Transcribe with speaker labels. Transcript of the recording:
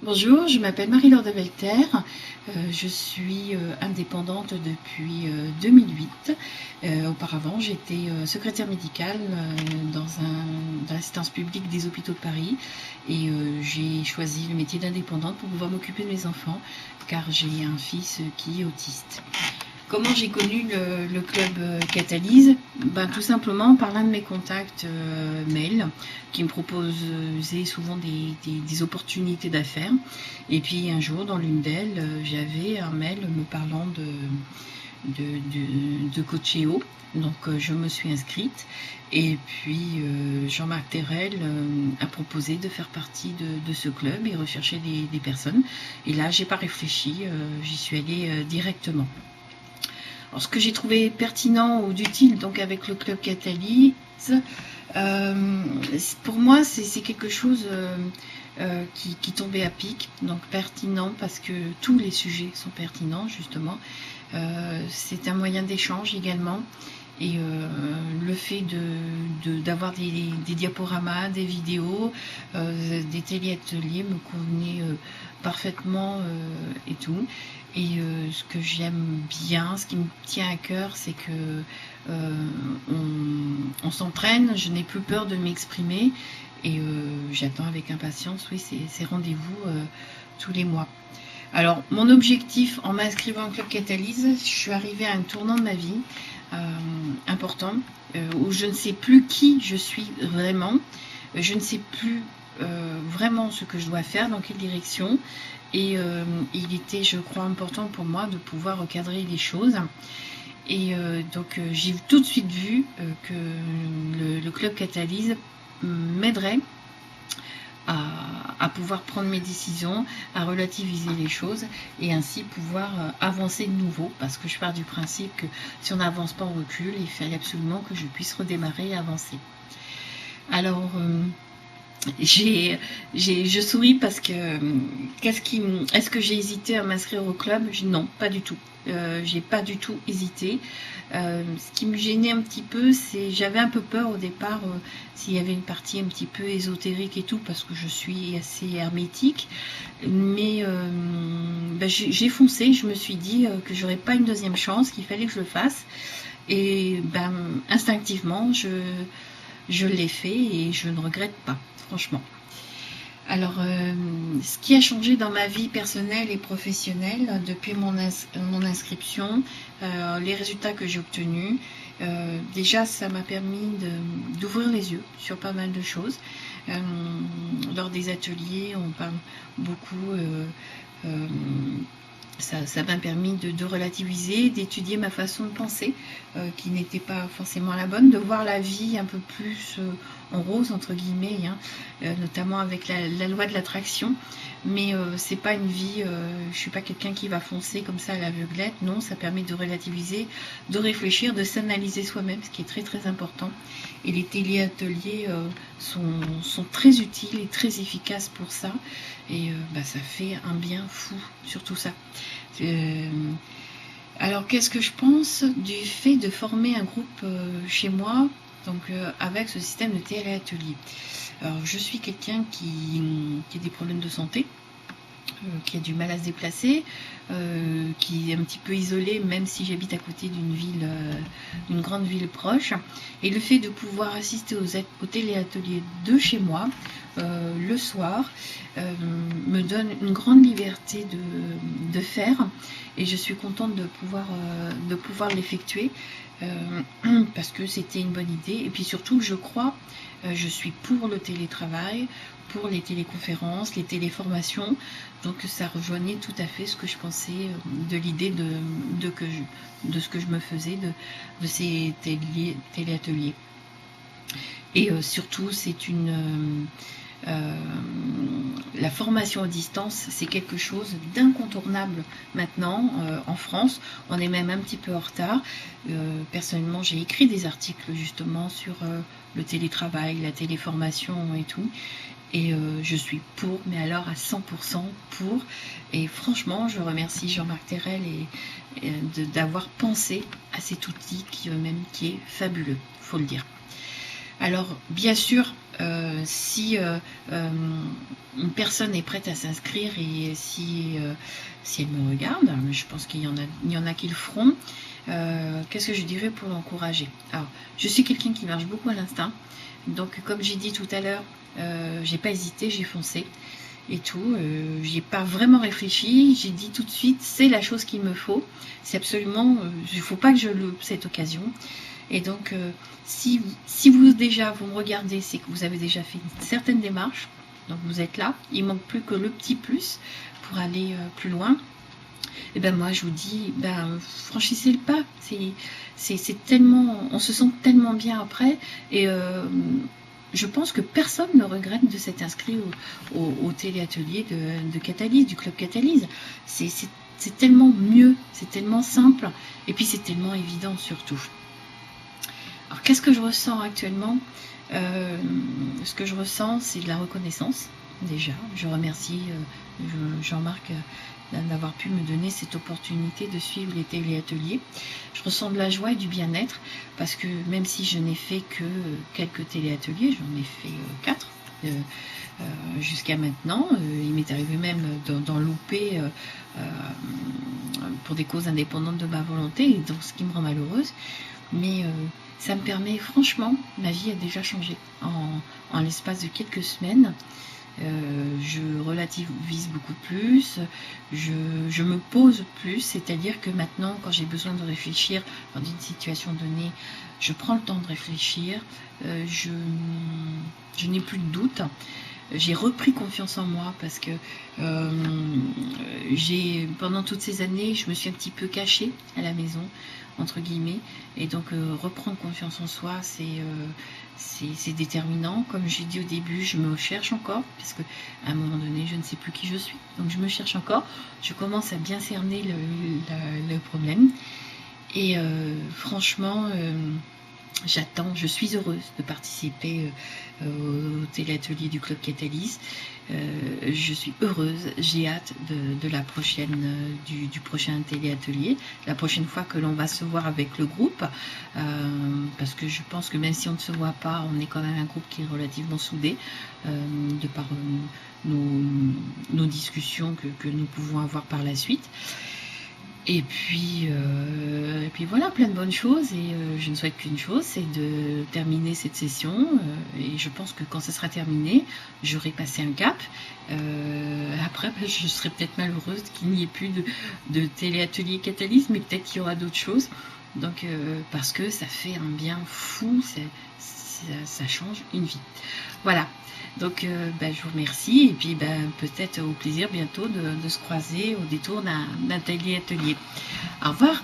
Speaker 1: Bonjour, je m'appelle Marie-Laure de Velter. Je suis indépendante depuis 2008. Auparavant, j'étais secrétaire médicale dans l'assistance publique des hôpitaux de Paris et j'ai choisi le métier d'indépendante pour pouvoir m'occuper de mes enfants car j'ai un fils qui est autiste. Comment j'ai connu le club Catalyse? Tout simplement par l'un de mes contacts mail qui me proposait souvent des opportunités d'affaires. Et puis un jour, dans l'une d'elles, j'avais un mail me parlant de Coachéo. Donc je me suis inscrite et puis Jean-Marc Terrel a proposé de faire partie de ce club et rechercher des personnes. Et là, j'ai pas réfléchi, j'y suis allée directement. Alors, ce que j'ai trouvé pertinent ou d'utile donc avec le club Catalyse, pour moi c'est quelque chose qui tombait à pic, donc pertinent parce que tous les sujets sont pertinents justement. C'est un moyen d'échange également. Et le fait d'avoir des diaporamas, des vidéos, des téléateliers me convenait parfaitement et tout. Et ce que j'aime bien, ce qui me tient à cœur, c'est que on s'entraîne, je n'ai plus peur de m'exprimer et j'attends avec impatience, oui, ces rendez-vous tous les mois. Alors, mon objectif en m'inscrivant au Club Catalyse, je suis arrivée à un tournant de ma vie important, où je ne sais plus qui je suis vraiment, je ne sais plus vraiment ce que je dois faire, dans quelle direction, et il était, je crois, important pour moi de pouvoir recadrer les choses. Et donc, j'ai tout de suite vu que le Club Catalyse m'aiderait à pouvoir prendre mes décisions, à relativiser les choses et ainsi pouvoir avancer de nouveau, parce que je pars du principe que si on n'avance pas, on recule, il fallait absolument que je puisse redémarrer et avancer. Alors, je souris parce que est-ce que j'ai hésité à m'inscrire au club? Non, pas du tout. J'ai pas du tout hésité. Ce qui me gênait un petit peu, c'est j'avais un peu peur au départ s'il y avait une partie un petit peu ésotérique et tout, parce que je suis assez hermétique. Mais j'ai foncé. Je me suis dit que j'aurais pas une deuxième chance, qu'il fallait que je le fasse. Et instinctivement, je l'ai fait et je ne regrette pas, franchement. Alors, ce qui a changé dans ma vie personnelle et professionnelle depuis mon inscription, les résultats que j'ai obtenus, déjà ça m'a permis d'ouvrir les yeux sur pas mal de choses. Lors des ateliers, on parle beaucoup ça m'a permis de relativiser, d'étudier ma façon de penser, qui n'était pas forcément la bonne, de voir la vie un peu plus en rose, entre guillemets, notamment avec la loi de l'attraction. Mais c'est pas une vie, je suis pas quelqu'un qui va foncer comme ça à l'aveuglette. Non, ça permet de relativiser, de réfléchir, de s'analyser soi-même, ce qui est très très important. Et les téléateliers sont très utiles et très efficaces pour ça. Et ça fait un bien fou sur tout ça. Alors, qu'est-ce que je pense du fait de former un groupe chez moi, donc avec ce système de téléatelier? Alors, je suis quelqu'un qui a des problèmes de santé, qui a du mal à se déplacer, qui est un petit peu isolé, même si j'habite à côté d'une grande ville proche. Et le fait de pouvoir assister aux téléateliers de chez moi, le soir, me donne une grande liberté de faire, et je suis contente de pouvoir l'effectuer, parce que c'était une bonne idée. Et puis surtout, je crois, je suis pour le télétravail, pour les téléconférences, les téléformations. Donc ça rejoignait tout à fait ce que je pensais de l'idée de ce que je me faisais de ces téléateliers. Et surtout, c'est la formation à distance, c'est quelque chose d'incontournable maintenant en France. On est même un petit peu en retard. Personnellement, j'ai écrit des articles justement sur le télétravail, la téléformation et tout. Et je suis pour, mais alors à 100% pour. Et franchement, je remercie Jean-Marc Terrel d'avoir pensé à cet outil qui est fabuleux, faut le dire. Alors, bien sûr, Si une personne est prête à s'inscrire et si elle me regarde, je pense qu'il y en a qui le feront, qu'est-ce que je dirais pour l'encourager? Alors, je suis quelqu'un qui marche beaucoup à l'instinct, donc comme j'ai dit tout à l'heure, j'ai pas hésité, j'ai foncé et tout, j'ai pas vraiment réfléchi, j'ai dit tout de suite, c'est la chose qu'il me faut, c'est absolument, il faut pas que je loupe cette occasion. Et donc, si vous déjà, vous me regardez, c'est que vous avez déjà fait une certaine démarche, donc vous êtes là, il manque plus que le petit plus pour aller plus loin. Et ben moi je vous dis, ben franchissez le pas, c'est tellement, on se sent tellement bien après, et je pense que personne ne regrette de s'être inscrit au téléatelier de Catalyse, du club Catalyse. C'est tellement mieux, c'est tellement simple, et puis c'est tellement évident surtout. Alors qu'est-ce que je ressens actuellement? Ce que je ressens, c'est de la reconnaissance. Déjà, je remercie Jean-Marc d'avoir pu me donner cette opportunité de suivre les téléateliers. Je ressens de la joie et du bien-être parce que même si je n'ai fait que quelques téléateliers, j'en ai fait 4 jusqu'à maintenant. Il m'est arrivé même d'en louper pour des causes indépendantes de ma volonté, et donc ce qui me rend malheureuse. Mais ça me permet, franchement, ma vie a déjà changé en l'espace de quelques semaines. Je relativise beaucoup plus, je me pose plus, c'est-à-dire que maintenant, quand j'ai besoin de réfléchir dans une situation donnée, je prends le temps de réfléchir, je n'ai plus de doute. J'ai repris confiance en moi parce que pendant toutes ces années, je me suis un petit peu cachée à la maison, entre guillemets, et donc reprendre confiance en soi, c'est déterminant. Comme j'ai dit au début, je me cherche encore, parce que à un moment donné, je ne sais plus qui je suis, donc je me cherche encore. Je commence à bien cerner le problème, et franchement, j'attends, je suis heureuse de participer au téléatelier du club Catalyse. Je suis heureuse, j'ai hâte de la prochaine, du prochain téléatelier, la prochaine fois que l'on va se voir avec le groupe, parce que je pense que même si on ne se voit pas, on est quand même un groupe qui est relativement soudé, de par nos discussions que nous pouvons avoir par la suite. Et puis voilà, plein de bonnes choses, et je ne souhaite qu'une chose, c'est de terminer cette session, et je pense que quand ça sera terminé, j'aurai passé un cap. Après, je serai peut-être malheureuse qu'il n'y ait plus de téléatelier Catalyse, mais peut-être qu'il y aura d'autres choses, donc parce que ça fait un bien fou, ça change une vie. Voilà. Donc je vous remercie, et puis peut-être au plaisir bientôt de se croiser au détour d'un atelier. Au revoir.